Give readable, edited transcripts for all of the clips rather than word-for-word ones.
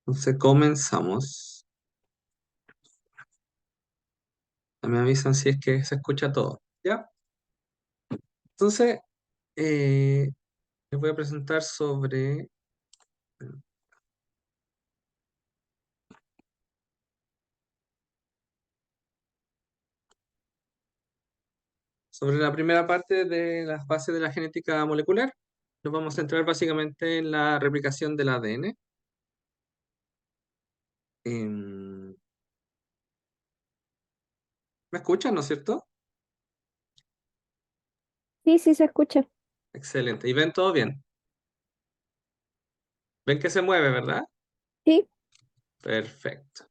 Entonces comenzamos. Me avisan si es que se escucha todo. ¿Ya? Entonces, eh, les voy a presentar sobre la primera parte de las bases de la genética molecular. Nos vamos a centrar básicamente en la replicación del ADN. Em, ¿Me escuchan, no es cierto? Sí, sí se escucha. Excelente. ¿Y ven todo bien? ¿Ven que se mueve, verdad? Sí, Perfecto.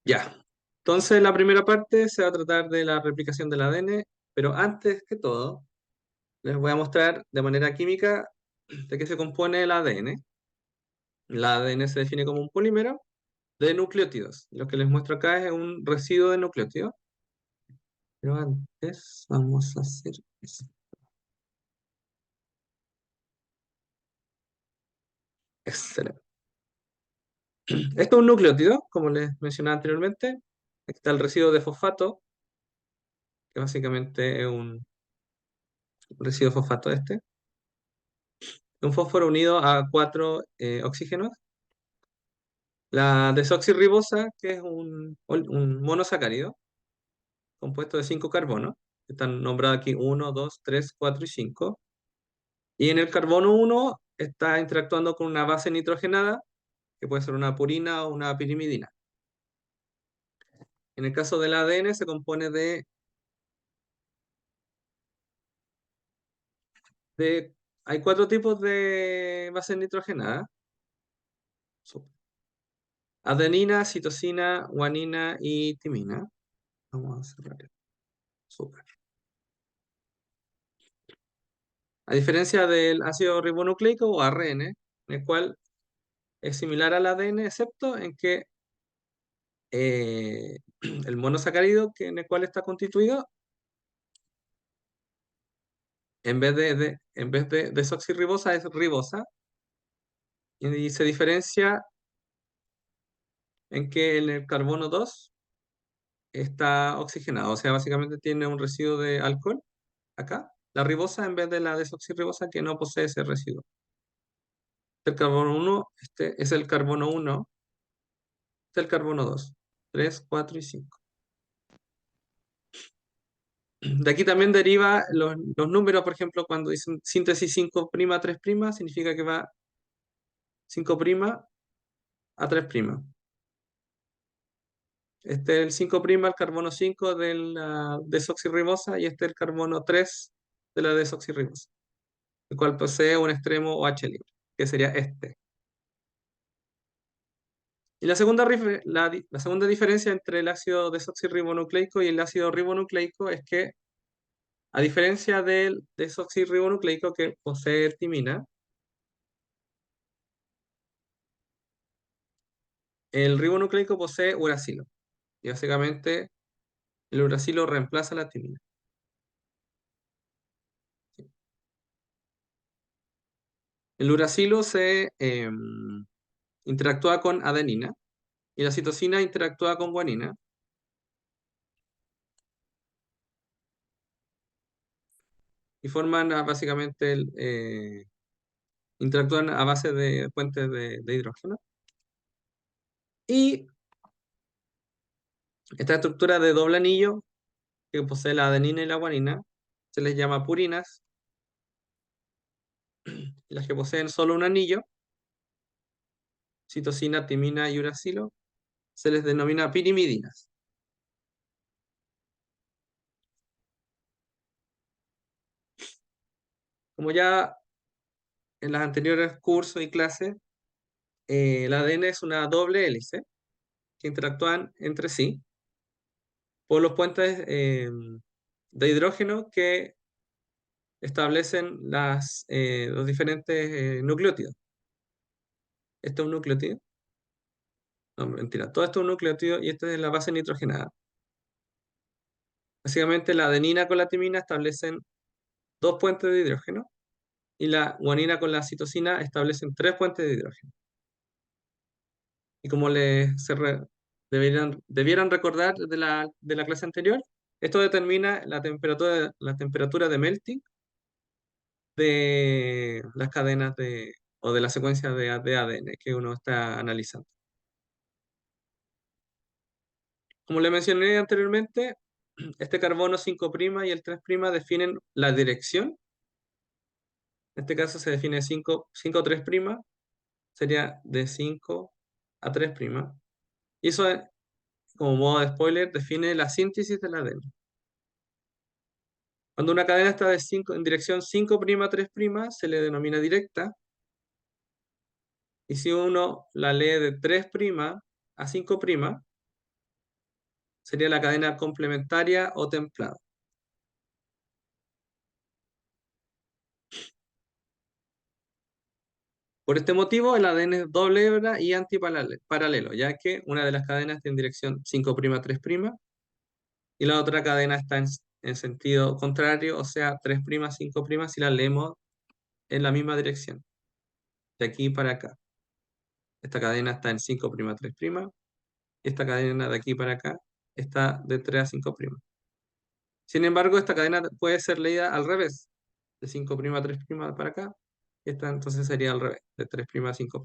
Ya. Entonces, la primera parte se va a tratar de la replicación del ADN, pero antes que todo, les voy a mostrar de manera química de qué se compone el ADN. El ADN se define como un polímero de nucleótidos. Lo que les muestro acá es un residuo de nucleótidos. Pero antes vamos a hacer eso. Excelente. Esto es un nucleótido, como les mencionaba anteriormente. Aquí está el residuo de fosfato, que básicamente es un residuo de fosfato este. Un fósforo unido a cuatro oxígenos. La desoxirribosa, que es un monosacárido compuesto de 5 carbonos. Están nombrados aquí uno, 2, 3, 4 y 5. Y en el carbono uno está interactuando con una base nitrogenada, que puede ser una purina o una pirimidina. En el caso del ADN se compone hay 4 tipos de bases nitrogenadas: adenina, citosina, guanina y timina. Vamos a cerrar esto. Súper. A diferencia del ácido ribonucleico o ARN, en el cual es similar al ADN, excepto en que el monosacárido en el cual está constituido, en vez de desoxirribosa, es ribosa, y se diferencia en que en el carbono 2 está oxigenado, o sea, básicamente tiene un residuo de alcohol acá, la ribosa, en vez de la desoxirribosa que no posee ese residuo. El carbono 1, este es el carbono 1, este es el carbono 2, 3, 4 y 5. De aquí también deriva los números, por ejemplo, cuando dicen síntesis 5' 3', significa que va 5' a 3'. Este es el 5' el carbono 5 de la desoxirribosa, y este es el carbono 3 de la desoxirribosa, el cual posee un extremo OH libre, que sería este. Y la segunda diferencia entre el ácido desoxirribonucleico y el ácido ribonucleico es que, a diferencia del desoxirribonucleico que posee timina, el ribonucleico posee uracilo. Y básicamente el uracilo reemplaza la timina. El uracilo se interactúa con adenina y la citosina interactúa con guanina y forman básicamente interactúan a base de puentes de hidrógeno. Y esta estructura de doble anillo que posee la adenina y la guanina se les llama purinas, y las que poseen solo un anillo, citosina, timina y uracilo, se les denomina pirimidinas. Como ya en las anteriores cursos y clases, el ADN es una doble hélice que interactúan entre sí por los puentes de hidrógeno que establecen los diferentes nucleótidos. ¿Esto es un nucleótido? No, mentira. Todo esto es un nucleótido y esta es la base nitrogenada. Básicamente, la adenina con la timina establecen 2 puentes de hidrógeno y la guanina con la citosina establecen 3 puentes de hidrógeno. Y como debieran recordar de la clase anterior, esto determina la temperatura de melting de las cadenas o de la secuencia de ADN que uno está analizando. Como le mencioné anteriormente, este carbono 5' y el 3' definen la dirección. En este caso se define 5 3', sería de 5 a 3'. Y eso, como modo de spoiler, define la síntesis del ADN. Cuando una cadena está en dirección 5' a 3', se le denomina directa. Y si uno la lee de 3' a 5', sería la cadena complementaria o templada. Por este motivo, el ADN es doble hebra y antiparalelo, ya que una de las cadenas está en dirección 5' a 3' y la otra cadena está en sentido contrario, o sea, 3', 5', si la leemos en la misma dirección, de aquí para acá. Esta cadena está en 5' a 3', y esta cadena de aquí para acá está de 3 a 5'. Sin embargo, esta cadena puede ser leída al revés, de 5' a 3' para acá, y esta entonces sería al revés, de 3' a 5'.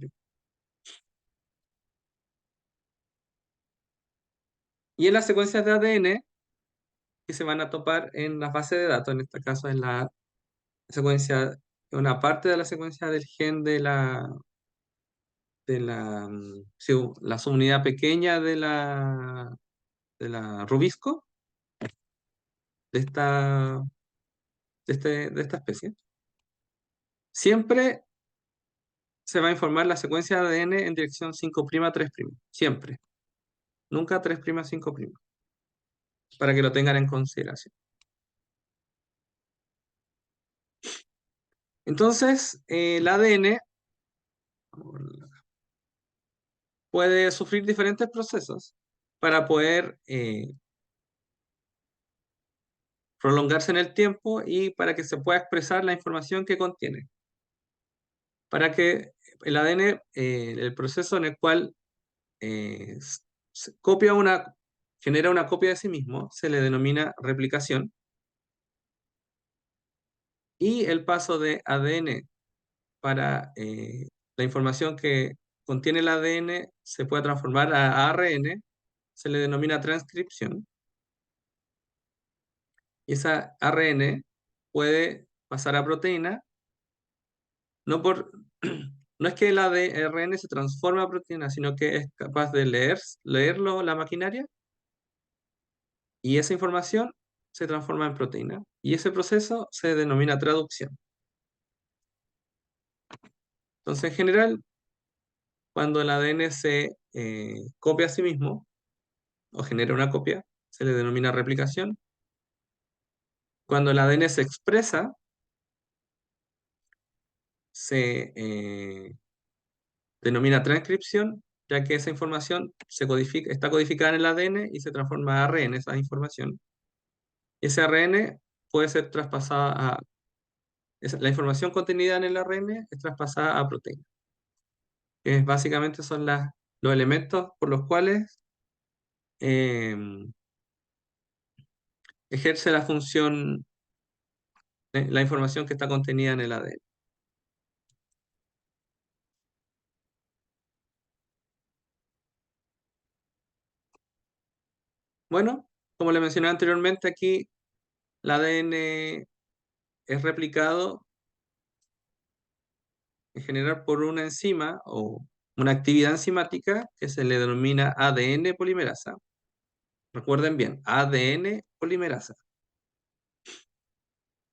Y en las secuencias de ADN que se van a topar en las bases de datos, en este caso es la secuencia, una parte de la secuencia del gen sí, la subunidad pequeña de la Rubisco, de de esta especie. Siempre se va a informar la secuencia de ADN en dirección 5' a 3'. Siempre. Nunca 3' 5'. Para que lo tengan en consideración. Entonces, el ADN puede sufrir diferentes procesos para poder prolongarse en el tiempo y para que se pueda expresar la información que contiene. Para que el ADN, el proceso en el cual eh, s- genera una copia de sí mismo, se le denomina replicación. Y el paso de ADN para la información que contiene el ADN se puede transformar a ARN, se le denomina transcripción. Y esa ARN puede pasar a proteína, no por, no es que el ARN se transforme a proteína, sino que es capaz de leerlo la maquinaria y esa información se transforma en proteína. Y ese proceso se denomina traducción. Entonces, en general, cuando el ADN se copia a sí mismo o genera una copia, se le denomina replicación. Cuando el ADN se expresa, se denomina transcripción, ya que esa información está codificada en el ADN y se transforma a ARN, esa información. Ese ARN puede ser traspasada la información contenida en el ARN es traspasada a proteína, que básicamente son los elementos por los cuales eh, ejerce la función, la información que está contenida en el ADN. Bueno, como le mencioné anteriormente, aquí el ADN es replicado en general por una enzima o una actividad enzimática que se le denomina ADN polimerasa. Recuerden bien, ADN polimerasa,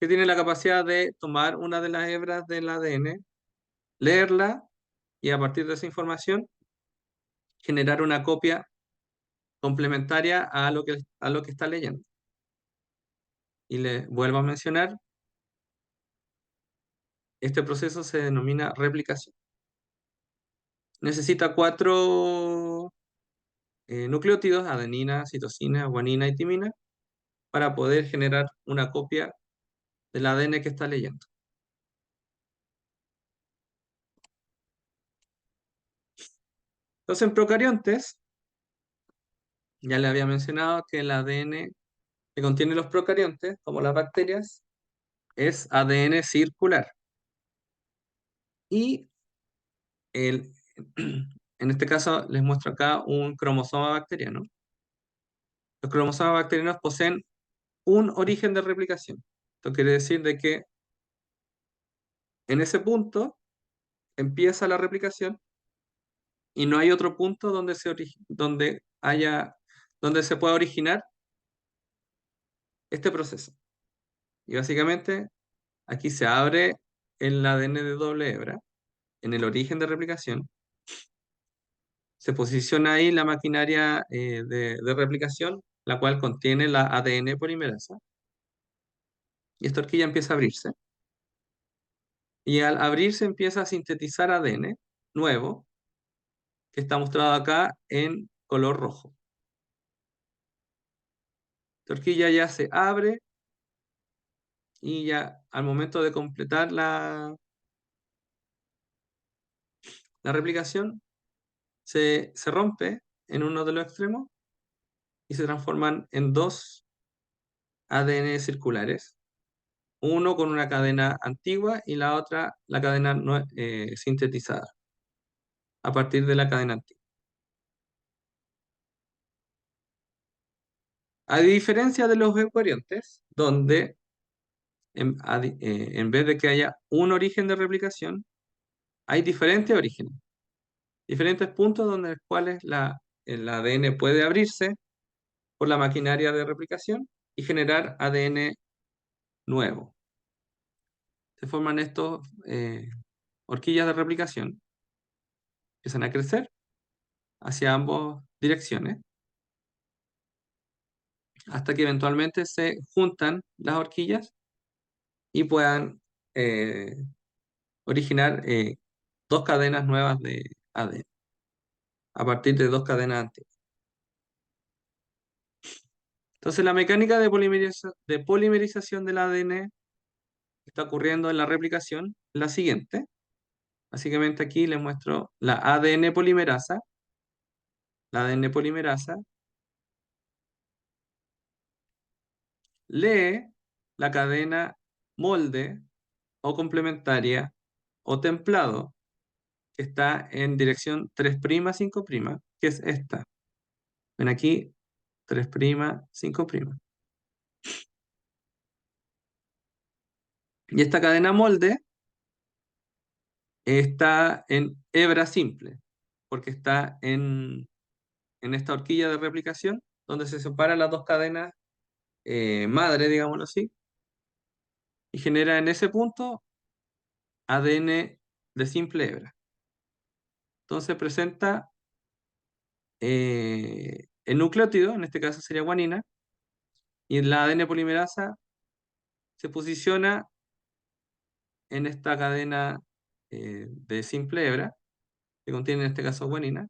que tiene la capacidad de tomar una de las hebras del ADN, leerla y a partir de esa información generar una copia complementaria a lo que está leyendo. Y le vuelvo a mencionar, este proceso se denomina replicación. Necesita 4 nucleótidos, adenina, citosina, guanina y timina, para poder generar una copia del ADN que está leyendo. Entonces, en procariontes, ya le había mencionado que el ADN que contiene los procariontes, como las bacterias, es ADN circular. Y el, en este caso les muestro acá un cromosoma bacteriano. Los cromosomas bacterianos poseen un origen de replicación. Esto quiere decir de que en ese punto empieza la replicación y no hay otro punto donde se pueda originar este proceso. Y básicamente aquí se abre el ADN de doble hebra en el origen de replicación. Se posiciona ahí la maquinaria de replicación, la cual contiene la ADN polimerasa. Y esta horquilla empieza a abrirse. Y al abrirse empieza a sintetizar ADN nuevo, que está mostrado acá en color rojo. Esta horquilla ya se abre y ya al momento de completar la replicación se rompe en uno de los extremos y se transforman en dos ADN circulares, uno con una cadena antigua y la otra la cadena sintetizada a partir de la cadena antigua. A diferencia de los eucariontes, donde en vez de que haya un origen de replicación, hay diferentes orígenes, diferentes puntos donde los cuales el ADN puede abrirse por la maquinaria de replicación y generar ADN nuevo. Se forman estos horquillas de replicación, empiezan a crecer hacia ambas direcciones, hasta que eventualmente se juntan las horquillas y puedan eh, originar dos cadenas nuevas de ADN a partir de dos cadenas antiguas. Entonces, la mecánica de polimerización del ADN que está ocurriendo en la replicación es la siguiente. Básicamente aquí les muestro la ADN polimerasa. La ADN polimerasa lee la cadena molde o complementaria o templado que está en dirección 3', 5', que es esta. Ven aquí, 3', 5'. Y esta cadena molde está en hebra simple, porque está en esta horquilla de replicación, donde se separan las dos cadenas madre, digámoslo así, y genera en ese punto ADN de simple hebra. Entonces presenta el nucleótido, en este caso sería guanina, y la ADN polimerasa se posiciona en esta cadena de simple hebra, que contiene en este caso guanina,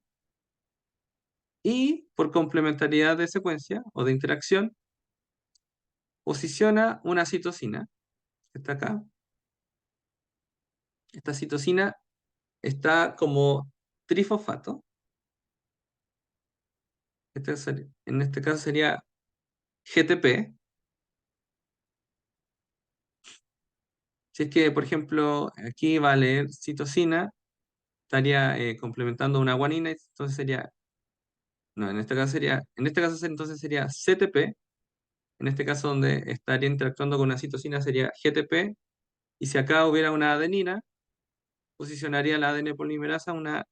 y por complementariedad de secuencia o de interacción, posiciona una citosina, que está acá. Esta citosina está como trifosfato. En este caso sería GTP. Si es que, por ejemplo, aquí va a leer citosina, estaría complementando una guanina, entonces sería, no, en este caso entonces sería CTP. En este caso donde estaría interactuando con una citosina sería GTP. Y si acá hubiera una adenina, posicionaría la ADN polimerasa una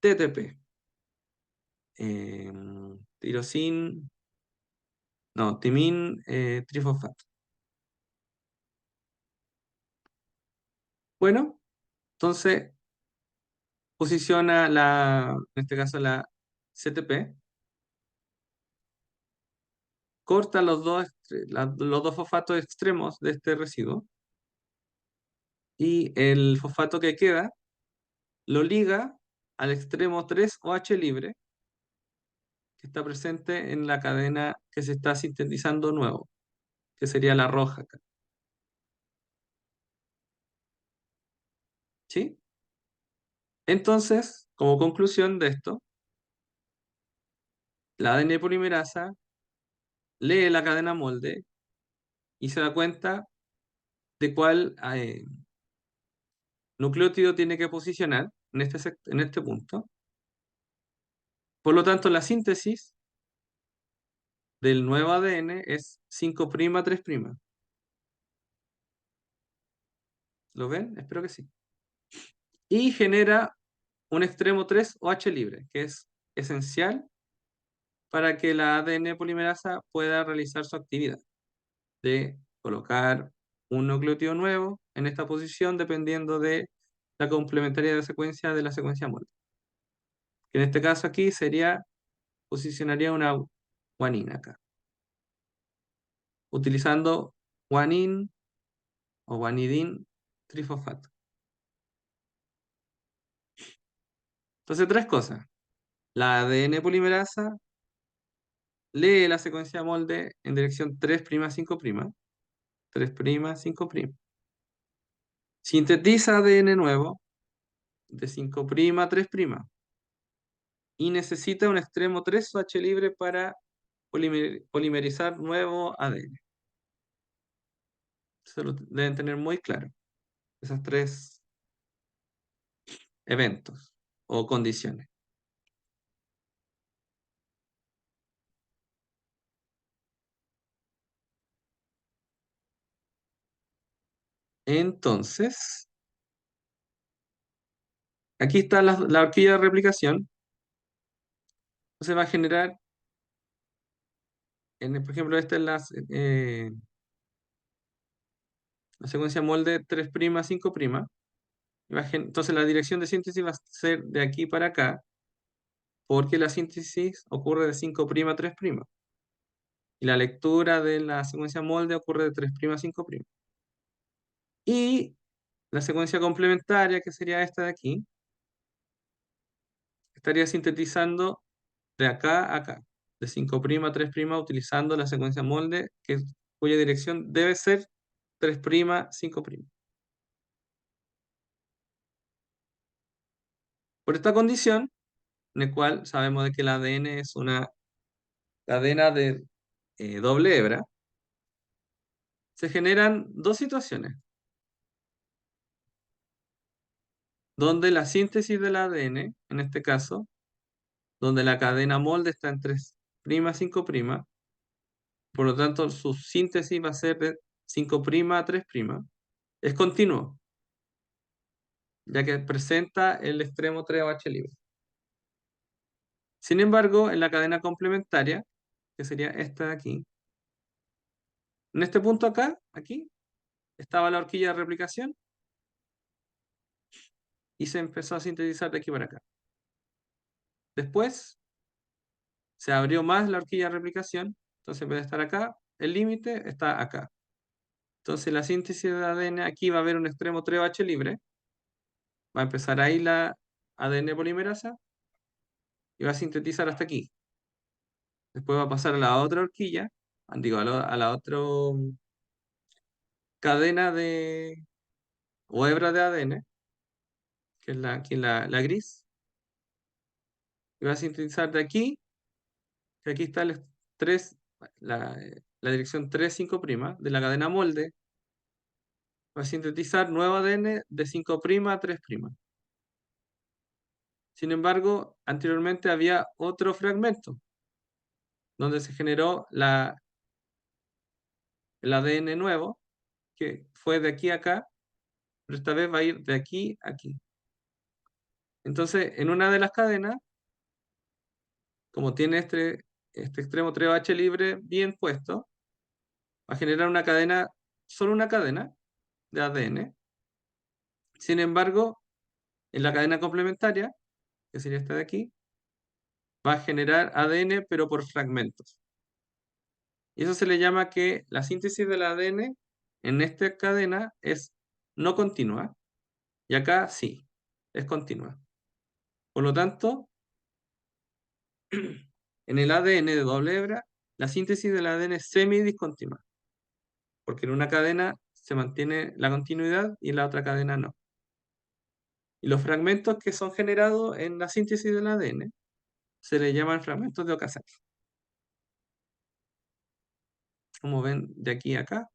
TTP. Tirosin, no, timín trifosfato. Bueno, entonces posiciona en este caso la CTP, corta los dos fosfatos extremos de este residuo y el fosfato que queda lo liga al extremo 3OH libre que está presente en la cadena que se está sintetizando nuevo, que sería la roja acá. ¿Sí? Entonces, Como conclusión de esto, la ADN polimerasa lee la cadena molde y se da cuenta de cuál nucleótido tiene que posicionar en este punto. Por lo tanto, la síntesis del nuevo ADN es 5' 3'. ¿Lo ven? Espero que sí. Y genera un extremo 3 OH libre, que es esencial para que la ADN polimerasa pueda realizar su actividad de colocar un nucleótido nuevo en esta posición dependiendo de la complementaria de secuencia de la secuencia molde. Que en este caso aquí posicionaría una guanina acá, utilizando guanin o guanidin trifosfato. Entonces, tres cosas. La ADN polimerasa lee la secuencia molde en dirección 3', 5', 3', 5'. Sintetiza ADN nuevo de 5', 3'. Y necesita un extremo 3OH libre para polimerizar nuevo ADN. Eso lo deben tener muy claro, esos tres eventos o condiciones. Entonces, aquí está la horquilla de replicación. Se va a generar, por ejemplo, esta es la secuencia molde 3', 5'. Entonces la dirección de síntesis va a ser de aquí para acá, porque la síntesis ocurre de 5', 3'. Y la lectura de la secuencia molde ocurre de 3', 5'. Y la secuencia complementaria, que sería esta de aquí, estaría sintetizando de acá a acá, de 5' a 3', utilizando la secuencia molde, cuya dirección debe ser 3', 5'. Por esta condición, en la cual sabemos de que el ADN es una cadena de doble hebra, se generan dos situaciones, donde la síntesis del ADN, en este caso, donde la cadena molde está en 3', 5', por lo tanto su síntesis va a ser de 5' a 3', es continuo, ya que presenta el extremo 3OH libre. Sin embargo, en la cadena complementaria, que sería esta de aquí, en este punto acá, aquí, estaba la horquilla de replicación y se empezó a sintetizar de aquí para acá. Después se abrió más la horquilla de replicación, entonces en vez de estar acá, el límite está acá. Entonces la síntesis de ADN aquí va a haber un extremo 3OH libre, va a empezar ahí la ADN polimerasa y va a sintetizar hasta aquí. Después va a pasar a la otra horquilla, digo, a la otra cadena o hebra de ADN, que es aquí la gris, y va a sintetizar de aquí, que aquí está el 3, la dirección 3, 5' de la cadena molde, va a sintetizar nuevo ADN de 5' a 3'. Sin embargo, anteriormente había otro fragmento, donde se generó el ADN nuevo, que fue de aquí a acá, pero esta vez va a ir de aquí a aquí. Entonces, en una de las cadenas, como tiene este extremo 3OH libre bien puesto, va a generar una cadena, solo una cadena de ADN. Sin embargo, en la cadena complementaria, que sería esta de aquí, va a generar ADN pero por fragmentos. Y eso se le llama que la síntesis del ADN en esta cadena es no continua, y acá sí, es continua. Por lo tanto, en el ADN de doble hebra, la síntesis del ADN es semidiscontinua, porque en una cadena se mantiene la continuidad y en la otra cadena no. Y los fragmentos que son generados en la síntesis del ADN se les llaman fragmentos de Okazaki. Como ven de aquí a acá,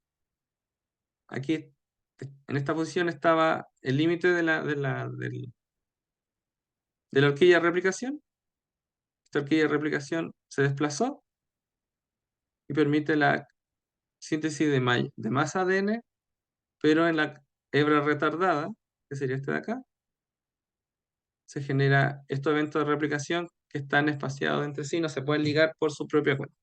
aquí en esta posición estaba el límite de la horquilla de replicación. Esta horquilla de replicación se desplazó y permite la síntesis de más ADN, pero en la hebra retardada, que sería este de acá, se genera estos eventos de replicación que están espaciados entre sí, no se pueden ligar por su propia cuenta.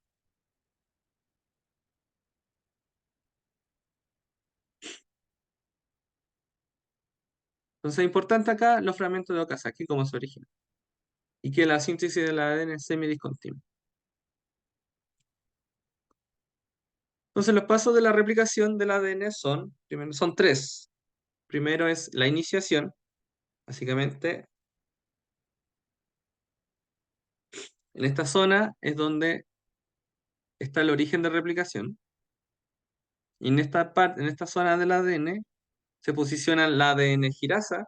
Entonces es importante acá los fragmentos de Okazaki como su origen, y que la síntesis del ADN es semidiscontinua. Entonces los pasos de la replicación del ADN primero, son tres. Primero es la iniciación, básicamente en esta zona es donde está el origen de replicación, y en esta parte, en esta zona del ADN se posiciona la ADN girasa,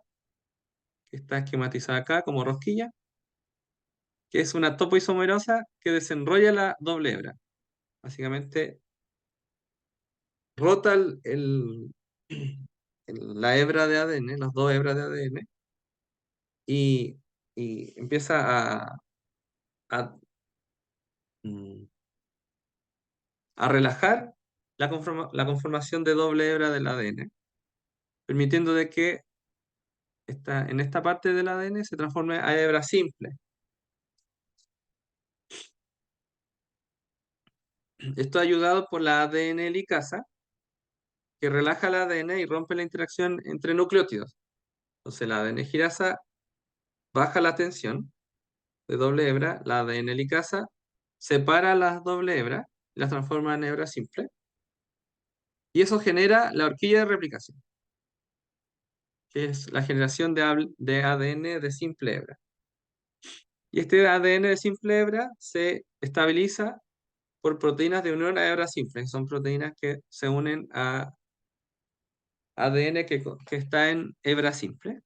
que está esquematizada acá como rosquilla, que es una topoisomerasa que desenrolla la doble hebra. Básicamente rota la hebra de ADN, las dos hebras de ADN, y, y empieza a, mm, a relajar la conformación de doble hebra del ADN, permitiendo de que en esta parte del ADN se transforme a hebra simple. Esto ayudado por la ADN helicasa, que relaja el ADN y rompe la interacción entre nucleótidos. Entonces la ADN girasa baja la tensión de doble hebra, la ADN helicasa separa las doble hebras y las transforma en hebra simple. Y eso genera la horquilla de replicación, que es la generación de ADN de simple hebra. Y este ADN de simple hebra se estabiliza por proteínas de unión a hebra simple. Son proteínas que se unen a ADN que está en hebra simple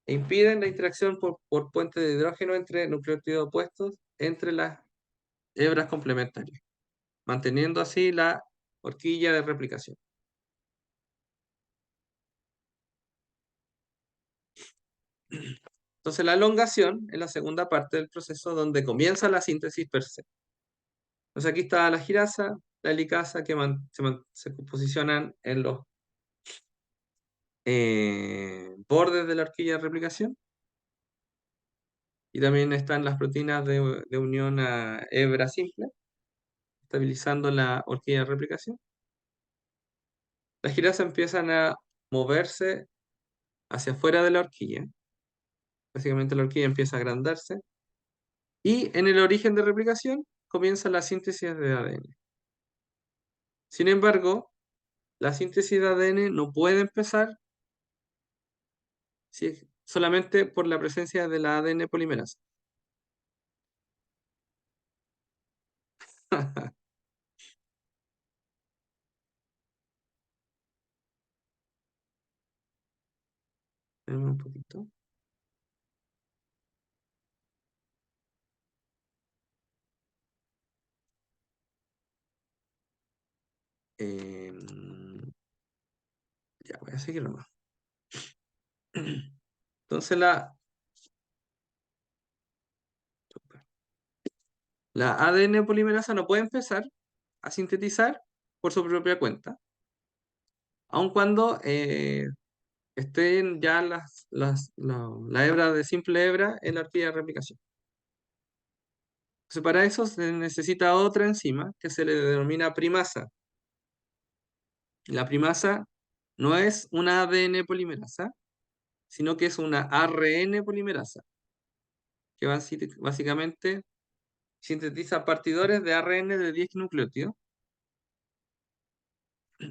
e impiden la interacción por puente de hidrógeno entre nucleótidos opuestos entre las hebras complementarias, manteniendo así la horquilla de replicación. Entonces la elongación es la segunda parte del proceso donde comienza la síntesis per se. Entonces aquí está la girasa, la helicasa que se posicionan en los bordes de la horquilla de replicación, y también están las proteínas de unión a hebra simple, estabilizando la horquilla de replicación. Las girasas empiezan a moverse hacia afuera de la horquilla. Básicamente la horquilla empieza a agrandarse. Y en el origen de replicación comienza la síntesis de ADN. Sin embargo, la síntesis de ADN no puede empezar solamente por la presencia de la ADN polimerasa. Espérame un poquito. Em, ya, voy a seguir nomás. Entonces la ADN polimerasa no puede empezar a sintetizar por su propia cuenta, aun cuando estén ya la hebra de simple hebra en la horquilla de replicación. Entonces, para eso se necesita otra enzima que se le denomina primasa. La primasa no es una ADN polimerasa, sino que es una ARN polimerasa, que básicamente sintetiza partidores de ARN de 10 nucleótidos,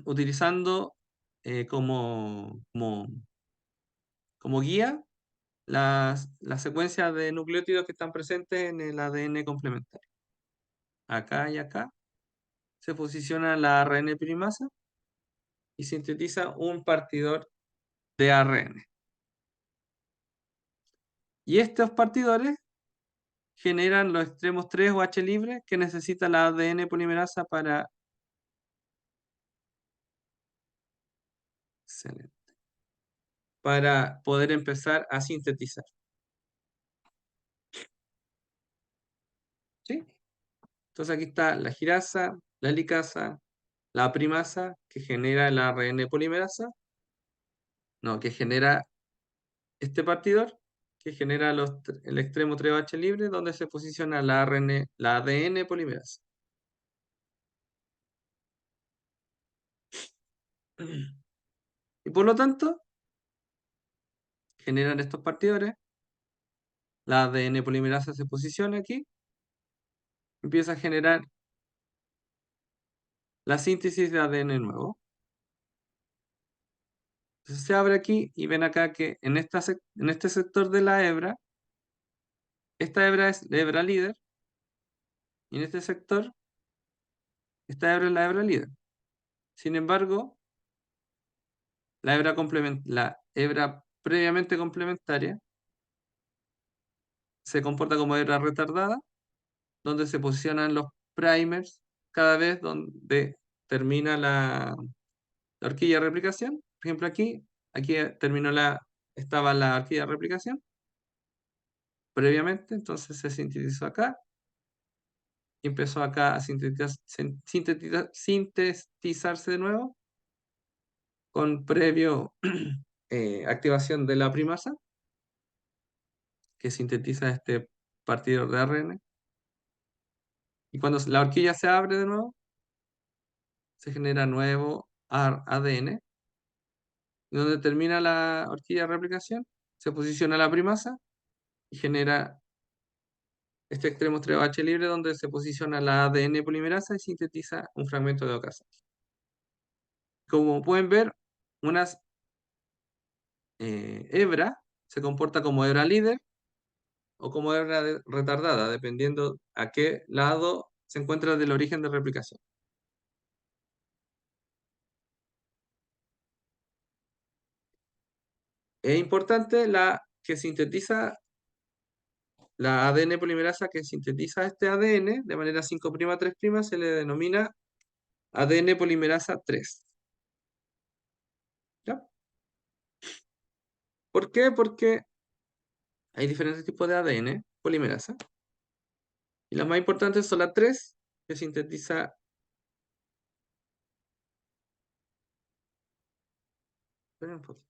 utilizando como guía las secuencias de nucleótidos que están presentes en el ADN complementario. Acá y acá se posiciona la ARN primasa y sintetiza un partidor de ARN. Y estos partidores generan los extremos 3 o H libre que necesita la ADN polimerasa excelente, para poder empezar a sintetizar. ¿Sí? Entonces aquí está la girasa, la helicasa, la primasa que genera el ARN polimerasa, no, que genera este partidor, que genera el extremo 3OH libre, donde se posiciona la ADN polimerasa. Y por lo tanto, generan estos partidores, la ADN polimerasa se posiciona aquí, empieza a generar la síntesis de ADN nuevo. Entonces se abre aquí y ven acá que en este sector de la hebra, esta hebra es la hebra líder, y en este sector, esta hebra es la hebra líder. Sin embargo, la hebra previamente complementaria se comporta como hebra retardada, donde se posicionan los primers cada vez donde termina la horquilla de replicación. Por ejemplo, aquí estaba la horquilla de replicación previamente, entonces se sintetizó acá y empezó acá a sintetizarse de nuevo con previo activación de la primasa que sintetiza este partido de ARN. Y cuando la horquilla se abre de nuevo, se genera nuevo ADN. Y donde termina la horquilla de replicación, se posiciona la primasa y genera este extremo 3OH libre donde se posiciona la ADN polimerasa y sintetiza un fragmento de Okazaki. Como pueden ver, unas hebra se comporta como hebra líder o como hebra retardada, dependiendo a qué lado se encuentra del origen de replicación. Es importante la ADN polimerasa que sintetiza este ADN de manera 5'3', se le denomina ADN polimerasa 3. ¿Ya? ¿Por qué? Porque hay diferentes tipos de ADN polimerasa. Y las más importantes son las 3 que sintetiza. Espera un poquito.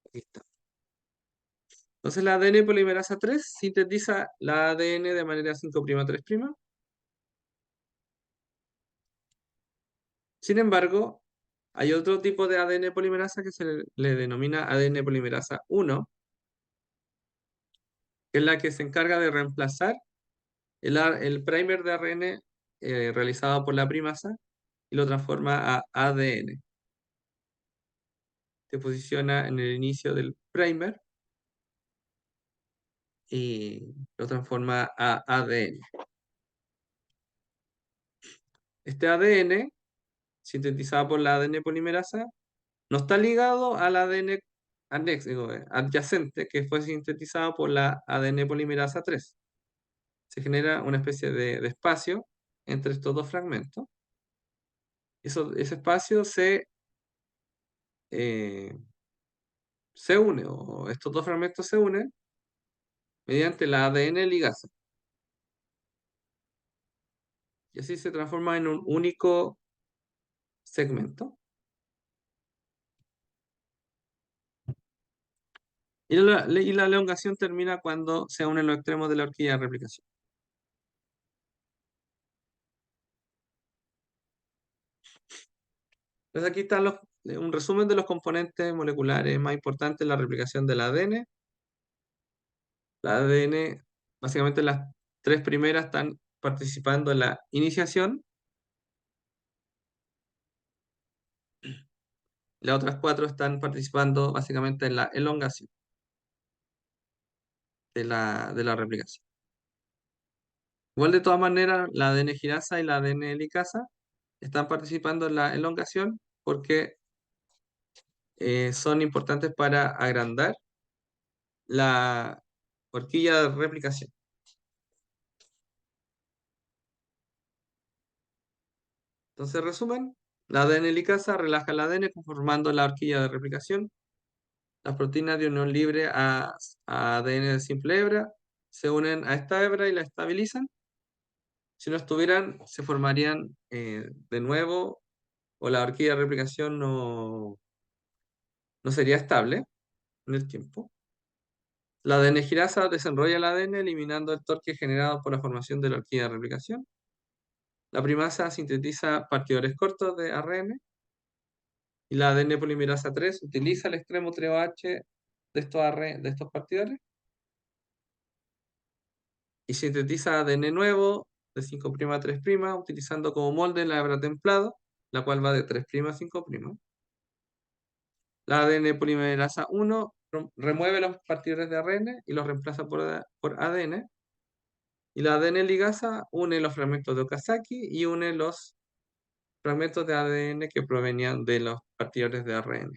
Aquí está. Entonces la ADN polimerasa 3 sintetiza la ADN de manera 5'3'. Sin embargo, hay otro tipo de ADN polimerasa que se le denomina ADN polimerasa 1, que es la que se encarga de reemplazar el primer de ARN realizado por la primasa y lo transforma a ADN. Se posiciona en el inicio del primer y lo transforma a ADN. Este ADN, sintetizado por la ADN polimerasa, no está ligado al ADN adyacente que fue sintetizado por la ADN polimerasa 3. Se genera una especie de espacio entre estos dos fragmentos. Ese espacio eh, se une, o estos dos fragmentos se unen mediante la ADN ligasa. Y así se transforma en un único segmento. Y la elongación termina cuando se unen los extremos de la horquilla de replicación. Entonces aquí está un resumen de los componentes moleculares más importantes en la replicación del ADN. La ADN, básicamente las tres primeras están participando en la iniciación, las otras cuatro están participando básicamente en la elongación de la replicación. Igual de todas maneras, la ADN girasa y la ADN helicasa están participando en la elongación porque son importantes para agrandar la horquilla de replicación. Entonces, resumen, la ADN helicasa relaja el ADN conformando la horquilla de replicación. Las proteínas de unión libre a ADN de simple hebra se unen a esta hebra y la estabilizan. Si no estuvieran, se formarían de nuevo o la horquilla de replicación no sería estable en el tiempo. La ADN girasa desenrolla el ADN eliminando el torque generado por la formación de la horquilla de replicación. La primasa sintetiza partidores cortos de ARN y la ADN polimerasa 3 utiliza el extremo 3OH de estos partidores y sintetiza ADN nuevo de 5' a 3' utilizando como molde la hebra templado, la cual va de 3' a 5'. La ADN polimerasa 1 remueve los partidores de ARN y los reemplaza por ADN. Y la ADN ligasa une los fragmentos de Okazaki y une los fragmentos de ADN que provenían de los partidores de ARN.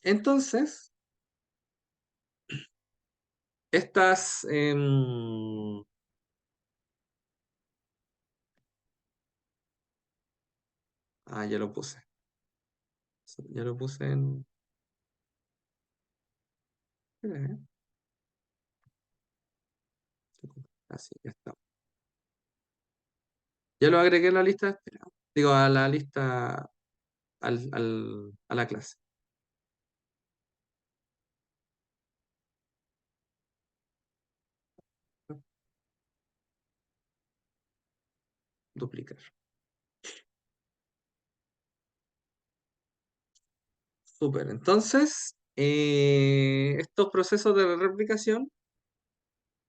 Entonces, estas... ya lo puse. Sí, ya lo puse en... Así, ya está. Ya lo agregué a la lista de espera. Digo, a la lista, a la clase. Duplicar. Súper. Entonces, estos procesos de replicación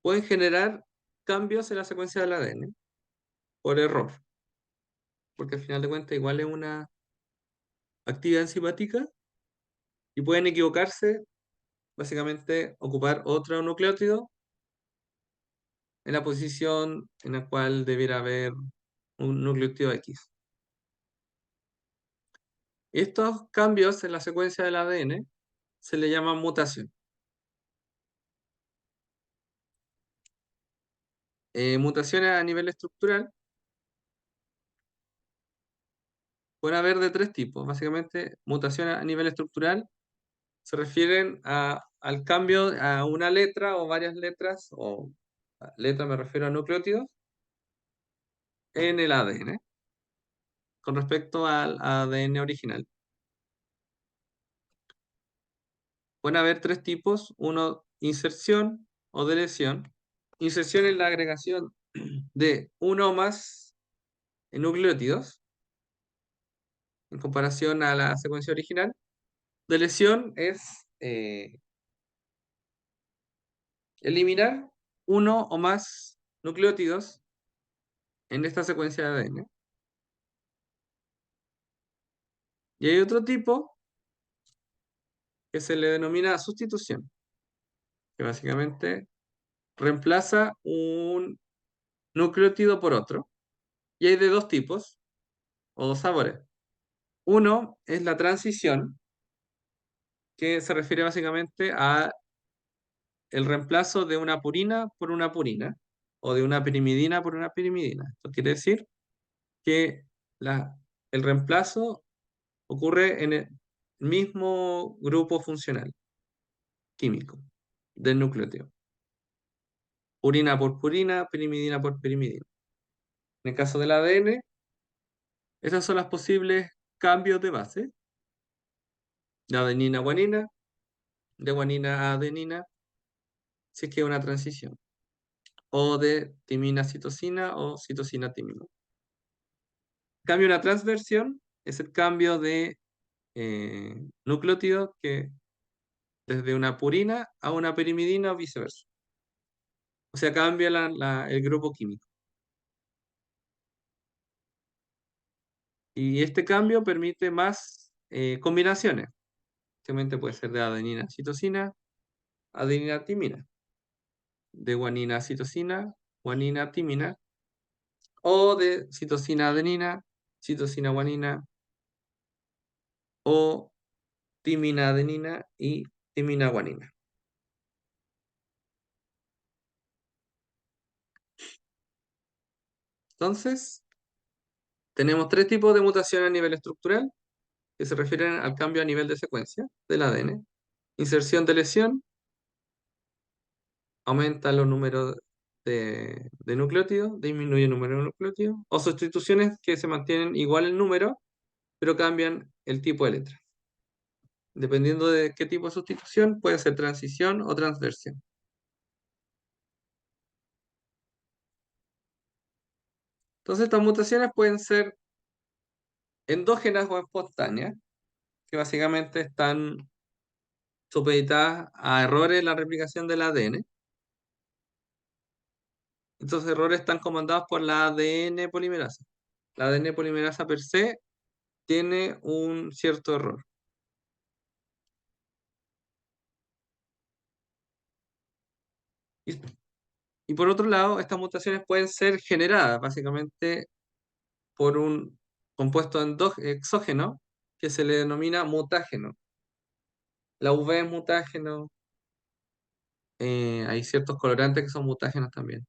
pueden generar cambios en la secuencia del ADN por error, porque al final de cuentas igual es una actividad enzimática y pueden equivocarse, básicamente ocupar otro nucleótido en la posición en la cual debiera haber un nucleótido X. Estos cambios en la secuencia del ADN se le llaman mutación. Mutaciones a nivel estructural pueden haber de tres tipos. Básicamente, mutaciones a nivel estructural se refieren al cambio a una letra o varias letras, o letra me refiero a nucleótidos, en el ADN con respecto al ADN original. Pueden haber tres tipos: uno, inserción o deleción. Inserción es la agregación de uno o más nucleótidos en comparación a la secuencia original. Deleción es eliminar uno o más nucleótidos en esta secuencia de ADN. Y hay otro tipo que se le denomina sustitución, que básicamente reemplaza un nucleótido por otro. Y hay de dos tipos o dos sabores. Uno es la transición, que se refiere básicamente a el reemplazo de una purina por una purina o de una pirimidina por una pirimidina. Esto quiere decir que el reemplazo ocurre en el mismo grupo funcional químico del nucleótido. Purina por purina, pirimidina por pirimidina. En el caso del ADN, esas son las posibles cambios de base: de adenina a guanina, de guanina a adenina, si es que es una transición, o de timina a citosina o citosina a timina. En cambio, una transversión es el cambio de nucleótidos que desde una purina a una pirimidina o viceversa. O sea, cambia el grupo químico. Y este cambio permite más combinaciones. Simplemente puede ser de adenina a citosina, adenina a timina, de guanina a citosina, guanina a timina, o de citosina a adenina, citosina a guanina, o timina a adenina y timina a guanina. Entonces, tenemos tres tipos de mutaciones a nivel estructural que se refieren al cambio a nivel de secuencia del ADN. Inserción de lesión, aumenta los números de nucleótidos, disminuye el número de nucleótidos, o sustituciones que se mantienen igual el número, pero cambian el tipo de letra. Dependiendo de qué tipo de sustitución, puede ser transición o transversión. Entonces, estas mutaciones pueden ser endógenas o espontáneas, que básicamente están supeditadas a errores en la replicación del ADN. Estos errores están comandados por la ADN polimerasa. La ADN polimerasa per se tiene un cierto error. Y, y por otro lado, estas mutaciones pueden ser generadas básicamente por un compuesto exógeno que se le denomina mutágeno. La UV es mutágeno, hay ciertos colorantes que son mutágenos también.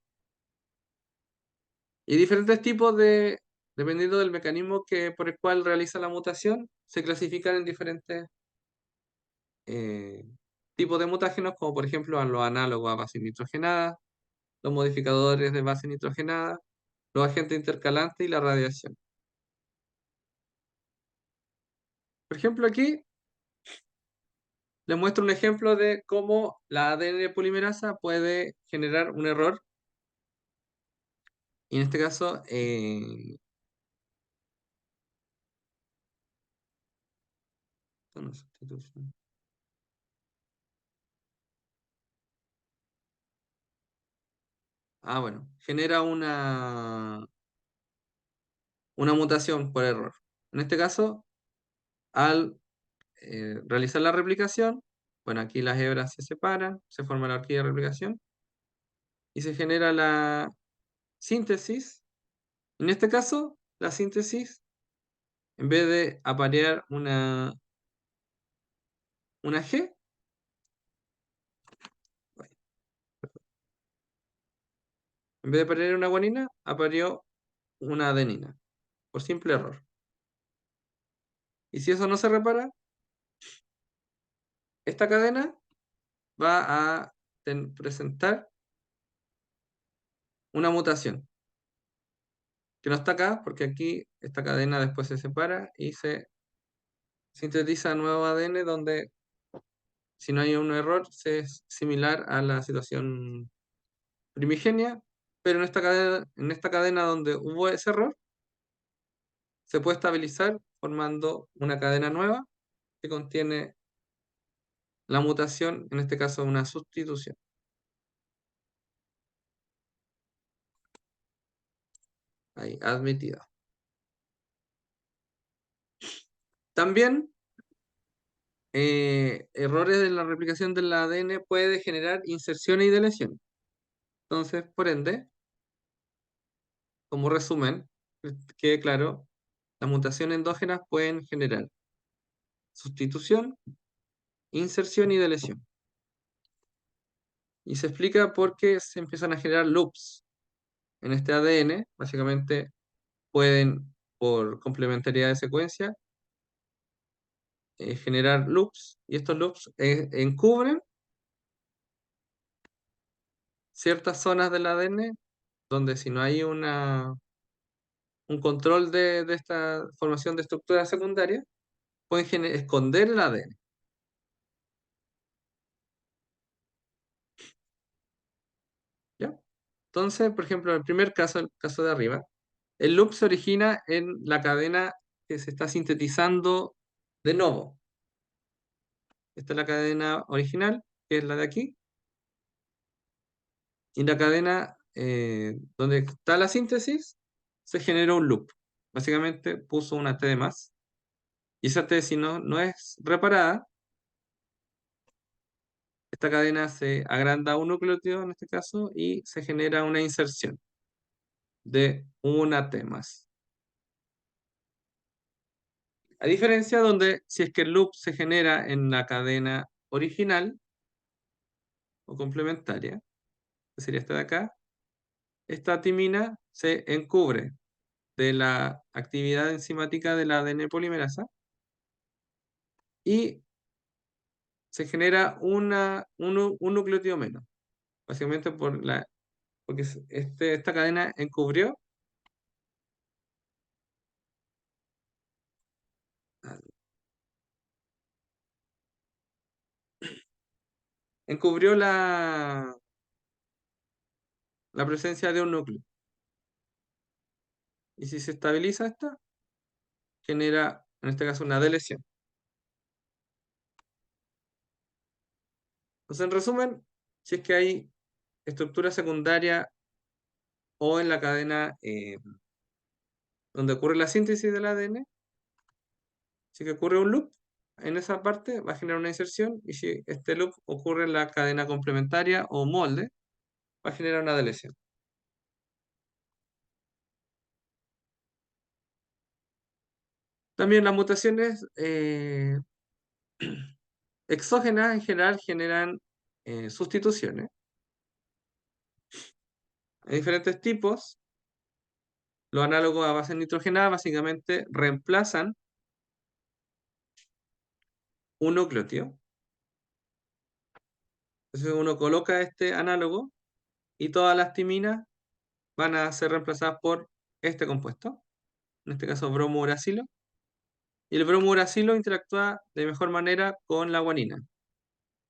Y diferentes tipos dependiendo del mecanismo por el cual realiza la mutación, se clasifican en diferentes eh, tipos de mutágenos, como por ejemplo a los análogos a base nitrogenada, los modificadores de base nitrogenada, los agentes intercalantes y la radiación. Por ejemplo, aquí les muestro un ejemplo de cómo la ADN polimerasa puede generar un error. Y en este caso, una sustitución. Bueno, genera una mutación por error. En este caso, al realizar la replicación, bueno, aquí las hebras se separan, se forma la horquilla de replicación y se genera la síntesis. En este caso, la síntesis, en vez de aparear una G, en vez de aparear una guanina, apareció una adenina, por simple error. Y si eso no se repara, esta cadena va a presentar una mutación, que no está acá, porque aquí esta cadena después se separa y se sintetiza nuevo ADN donde si no hay un error es similar a la situación primigenia, pero en esta cadena donde hubo ese error, se puede estabilizar formando una cadena nueva que contiene la mutación, en este caso una sustitución. Ahí, admitida. También errores en la replicación del ADN puede generar inserciones y deleciones. Entonces, por ende, como resumen, quede claro, las mutaciones endógenas pueden generar sustitución, inserción y deleción. Y se explica por qué se empiezan a generar loops en este ADN. Básicamente pueden, por complementariedad de secuencia, generar loops y estos loops encubren ciertas zonas del ADN donde si no hay un control de esta formación de estructuras secundarias, pueden esconder el ADN. ¿Ya? Entonces, por ejemplo, en el primer caso, el caso de arriba, el loop se origina en la cadena que se está sintetizando De nuevo, esta es la cadena original, que es la de aquí, y la cadena donde está la síntesis, se generó un loop. Básicamente puso una T de más, y esa T, si no es reparada, esta cadena se agranda a un nucleótido en este caso y se genera una inserción de una T más. A diferencia donde si es que el loop se genera en la cadena original o complementaria, que sería esta de acá, esta timina se encubre de la actividad enzimática de la ADN polimerasa y se genera un nucleótido menos, básicamente porque esta cadena encubrió la presencia de un núcleo. Y si se estabiliza esta, genera, en este caso, una deleción. Entonces, en resumen, si es que hay estructura secundaria o en la cadena donde ocurre la síntesis del ADN, si que ocurre un loop, en esa parte va a generar una inserción y si este loop ocurre en la cadena complementaria o molde, va a generar una deleción. También las mutaciones exógenas en general generan sustituciones. Hay diferentes tipos. Los análogos a base nitrogenada básicamente reemplazan un nucleótido. Entonces uno coloca este análogo y todas las timinas van a ser reemplazadas por este compuesto, en este caso bromouracilo. Y el bromouracilo interactúa de mejor manera con la guanina.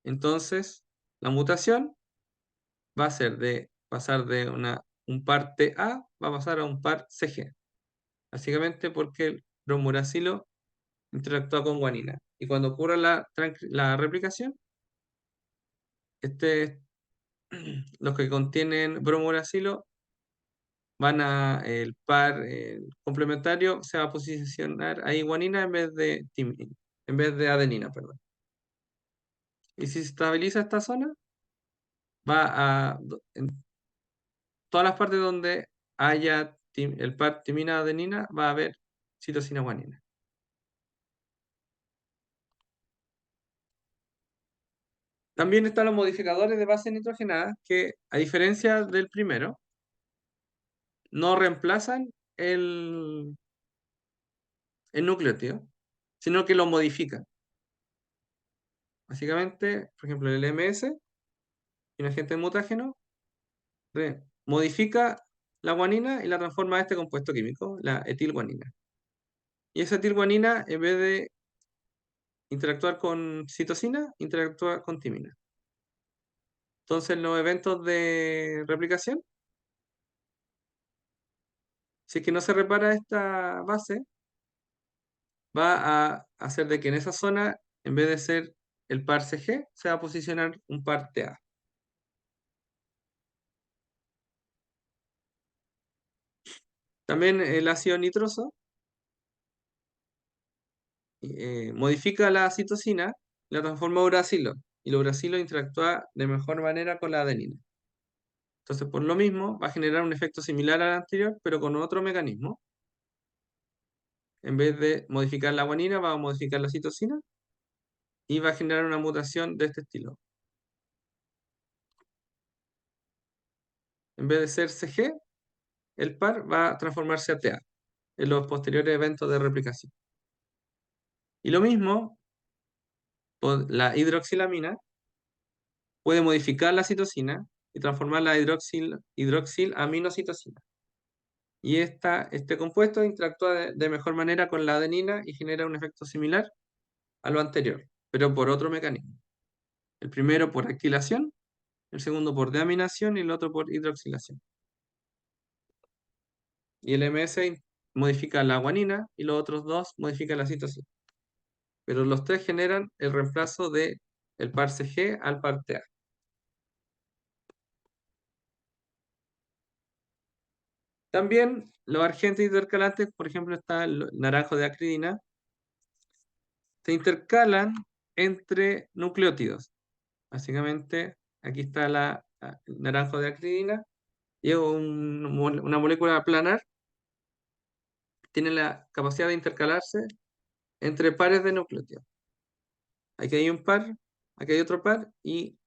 Entonces, la mutación va a ser de pasar de un par TA, va a pasar a un par CG. Básicamente porque el bromouracilo interactúa con guanina. Y cuando ocurra la replicación, este, los que contienen bromouracilo el par complementario se va a posicionar ahí guanina en vez de adenina, perdón. Y si se estabiliza esta zona, en todas las partes donde haya el par timina-adenina, va a haber citosina-guanina. También están los modificadores de base nitrogenada que, a diferencia del primero, no reemplazan el nucleótido, sino que lo modifican. Básicamente, por ejemplo, el MS, un agente mutágeno, modifica la guanina y la transforma a este compuesto químico, la etilguanina. Y esa etilguanina, en vez de interactuar con citosina, interactúa con timina. Entonces, en los eventos de replicación, si es que no se repara esta base, va a hacer de que en esa zona, en vez de ser el par CG, se va a posicionar un par TA. También el ácido nitroso modifica la citosina, la transforma a uracilo, y el uracilo interactúa de mejor manera con la adenina. Entonces, por lo mismo, va a generar un efecto similar al anterior, pero con otro mecanismo. En vez de modificar la guanina, va a modificar la citosina y va a generar una mutación de este estilo. En vez de ser CG, el par va a transformarse a TA en los posteriores eventos de replicación. Y lo mismo, la hidroxilamina puede modificar la citosina y transformar la hidroxilaminocitosina. Y este compuesto interactúa de mejor manera con la adenina y genera un efecto similar a lo anterior, pero por otro mecanismo. El primero por alquilación, el segundo por deaminación y el otro por hidroxilación. Y el MS modifica la guanina y los otros dos modifican la citosina. pero los tres generan el reemplazo de el par CG al par TA. También los agentes intercalantes, por ejemplo, está el naranjo de acridina, se intercalan entre nucleótidos. Básicamente, aquí está el naranjo de acridina, y es una molécula planar, tiene la capacidad de intercalarse entre pares de nucleótidos. Aquí hay un par, aquí hay otro par, y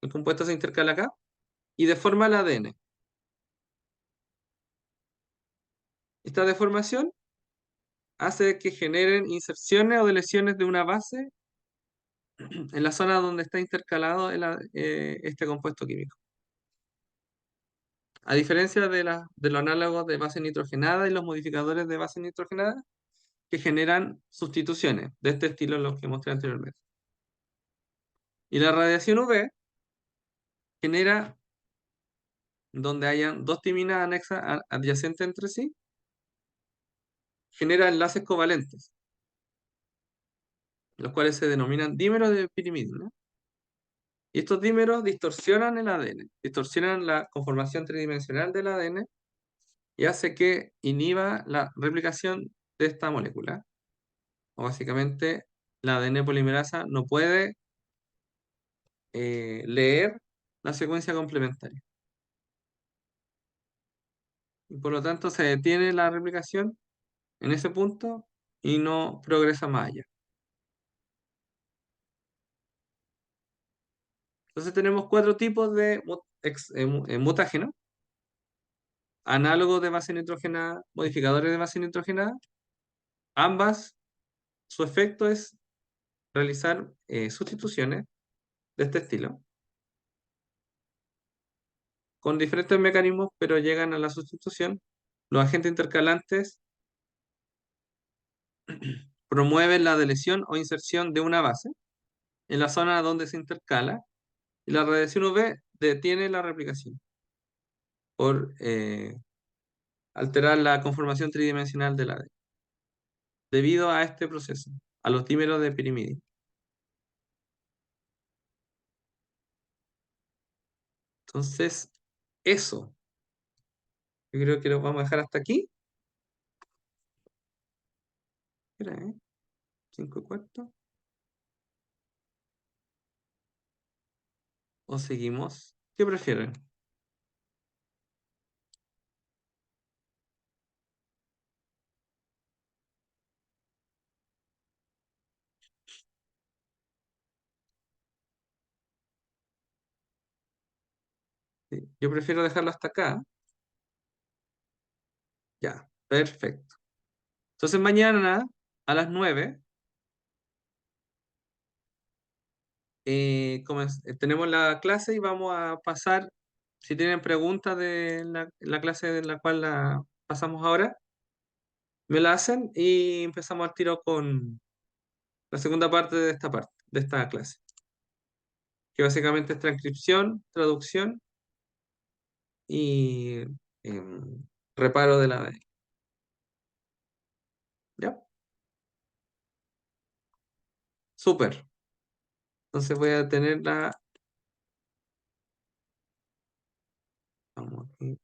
el compuesto se intercala acá, y deforma el ADN. Esta deformación hace que generen inserciones o deleciones de una base en la zona donde está intercalado este compuesto químico. A diferencia de los análogos de base nitrogenada y los modificadores de base nitrogenada, que generan sustituciones de este estilo, los que mostré anteriormente. Y la radiación UV genera, donde hayan dos timinas anexas adyacentes entre sí, genera enlaces covalentes, los cuales se denominan dímeros de pirimidina. Y estos dímeros distorsionan el ADN, distorsionan la conformación tridimensional del ADN y hace que inhiba la replicación de esta molécula. O básicamente, la ADN polimerasa no puede leer la secuencia complementaria. Y por lo tanto, se detiene la replicación en ese punto y no progresa más allá. Entonces tenemos cuatro tipos de mutágenos: análogos de base nitrogenada, modificadores de base nitrogenada. Ambas, su efecto es realizar sustituciones de este estilo, con diferentes mecanismos, pero llegan a la sustitución. Los agentes intercalantes promueven la deleción o inserción de una base en la zona donde se intercala, y la radiación UV detiene la replicación por alterar la conformación tridimensional del ADN, debido a este proceso, a los dímeros de pirimidina. Entonces, eso, yo creo que lo vamos a dejar hasta aquí. Espera, 5:15. ¿O seguimos? ¿Qué prefieren? Sí, yo prefiero dejarlo hasta acá. Ya, perfecto. Entonces mañana a las 9 tenemos la clase y vamos a pasar, si tienen preguntas de la clase de la cual la pasamos ahora, me la hacen y empezamos al tiro con la segunda parte de esta clase, que básicamente es transcripción, traducción y reparo de la ADN. ¿Ya? Súper. Entonces voy a tener la... Vamos aquí.